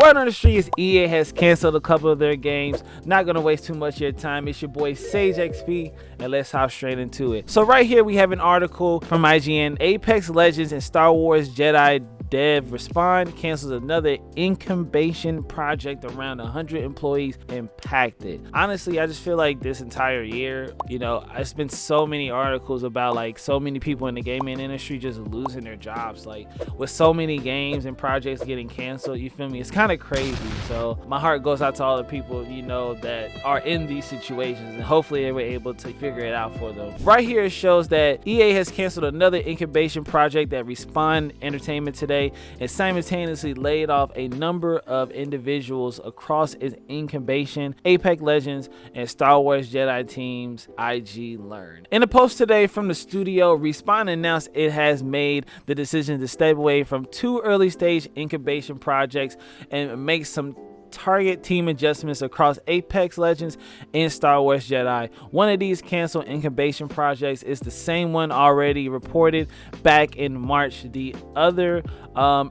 word on the street is EA has canceled a couple of their games. Not gonna waste too much of your time. It's your boy Sage XP, and let's hop straight into it. So right here we have an article from IGN. Apex Legends and Star Wars Jedi dev Respawn cancels another incubation project, around 100 employees impacted. Honestly, I just feel like this entire year, it's been so many articles about like so many people in the gaming industry just losing their jobs, like with so many games and projects getting canceled. You feel me? It's kind of crazy. So my heart goes out to all the people that are in these situations, and hopefully they were able to figure it out for them. Right here it shows that EA has canceled another incubation project at Respawn Entertainment today, and simultaneously laid off a number of individuals across its incubation, Apex Legends, and Star Wars Jedi teams, IG learned. In a post today from the studio, Respawn announced it has made the decision to step away from 2 early stage incubation projects and make some target team adjustments across Apex Legends and Star Wars Jedi. One of these canceled incubation projects is the same one already reported back in March. The other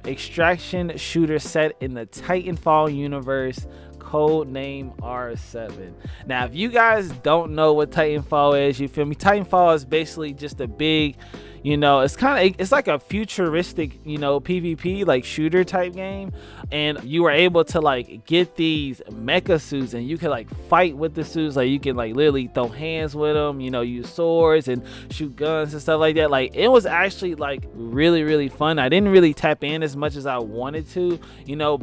extraction shooter set in the Titanfall universe, code name R7. Now, if you guys don't know what Titanfall is, you feel me? Titanfall is basically just a big, it's like a futuristic, PvP like shooter type game, and you were able to like get these mecha suits, and you can like fight with the suits. Like you can like literally throw hands with them, use swords and shoot guns and stuff like that. Like it was actually like really fun. I didn't really tap in as much as I wanted to,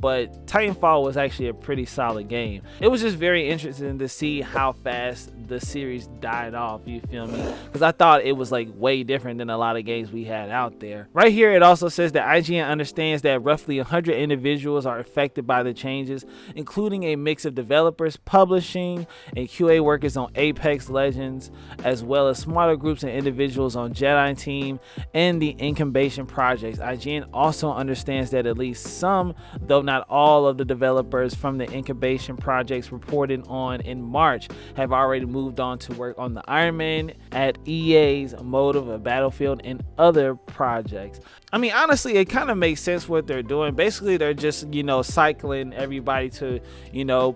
but Titanfall was actually a pretty solid game. It was just very interesting to see how fast the series died off, you feel me? Because I thought it was like way different than a lot of games we had out there. Right here it also says that IGN understands that roughly 100 individuals are affected by the changes, including a mix of developers, publishing, and QA workers on Apex Legends, as well as smaller groups and individuals on Jedi team and the incubation projects. IGN also understands that at least some, though not all, of the developers from the incubation projects reported on in March have already moved on to work on the Iron Man at EA's Motive of Battlefield and other projects. I mean, honestly, it kind of makes sense what they're doing. Basically, they're just, cycling everybody to,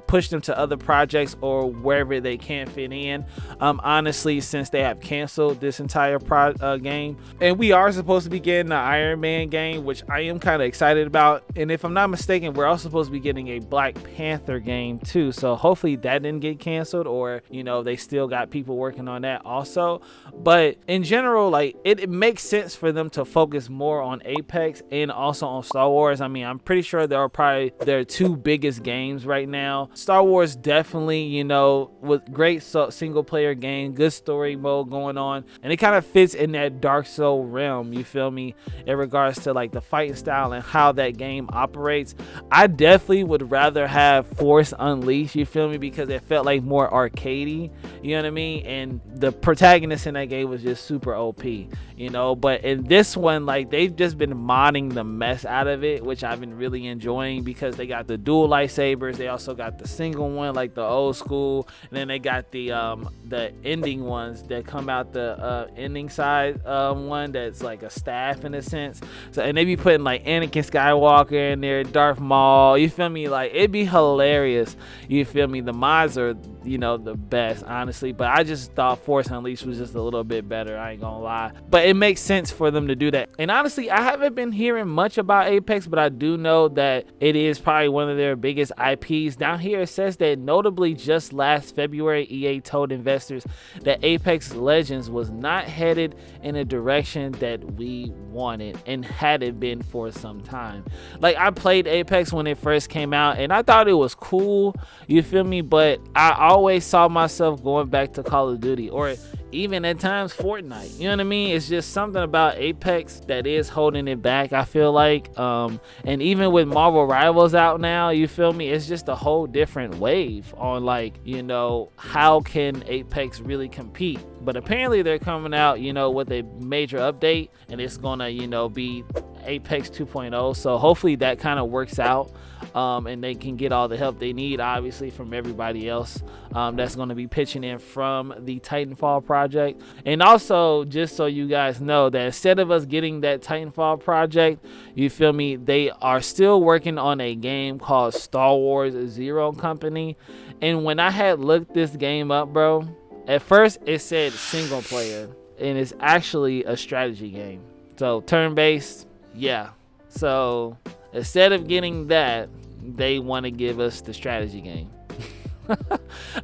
push them to other projects or wherever they can't fit in. Honestly, since they have canceled this entire game, and we are supposed to be getting the Iron Man game, which I am kind of excited about. And if I'm not mistaken, we're also supposed to be getting a Black Panther game too. So hopefully that didn't get canceled, or, they still got people working on that also. But in general, like it makes sense for them to focus more on Apex and also on Star Wars. I mean, I'm pretty sure there are probably their 2 biggest games right now. Star Wars definitely, with great single player game, good story mode going on, and it kind of fits in that Dark Soul realm, you feel me, in regards to like the fighting style and how that game operates. I definitely would rather have Force Unleashed, you feel me, because it felt like more arcadey, you know what I mean, and the protagonist in that game was just super OP, but in this one, like they've just been modding the mess out of it, which I've been really enjoying, because they got the dual lightsabers, they also got the single one like the old school, and then they got the ending ones that come out the ending side one that's like a staff in a sense. So, and they be putting like Anakin Skywalker in there, Darth Maul, you feel me? Like it'd be hilarious, you feel me? The mods are the best, honestly, but I just thought Force Unleashed was just a little bit better, I ain't gonna lie. But it makes sense for them to do that. And honestly, I haven't been hearing much about Apex, but I do know that it is probably one of their biggest IPs. Down here it says that notably just last February, EA told investors that Apex Legends was not headed in a direction that we wanted and hadn't been for some time. Like I played Apex when it first came out and I thought it was cool, you feel me, but I always saw myself going back to Call of Duty or even at times Fortnite, you know what I mean? It's just something about Apex that is holding it back, I feel like. And even with Marvel Rivals out now, you feel me, it's just a whole different wave on like, you know, how can Apex really compete? But apparently they're coming out, you know, with a major update, and it's gonna, you know, be Apex 2.0. So hopefully that kind of works out, and they can get all the help they need, obviously, from everybody else that's going to be pitching in from the Titanfall project. And also, just so you guys know, that instead of us getting that Titanfall project, you feel me, they are still working on a game called Star Wars Zero Company. And when I had looked this game up, bro, at first it said single player, and it's actually a strategy game. So turn-based, yeah. So instead of getting that, they want to give us the strategy game.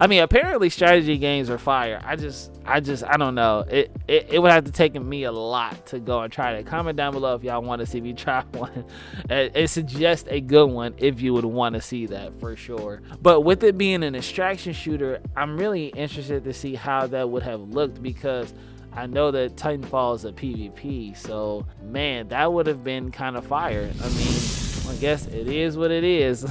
I mean, apparently strategy games are fire. I don't know. It would have to take me a lot to go and try that. Comment down below if y'all want to see me try one. It suggests a good one if you would want to see that, for sure. But with it being an extraction shooter, I'm really interested to see how that would have looked, because I know that Titanfall is a PvP, so man, that would have been kind of fire. I mean, I guess it is what it is.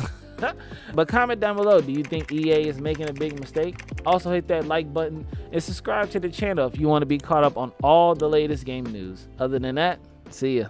But comment down below, do you think EA is making a big mistake? Also hit that like button and subscribe to the channel if you want to be caught up on all the latest game news. Other than that, see ya.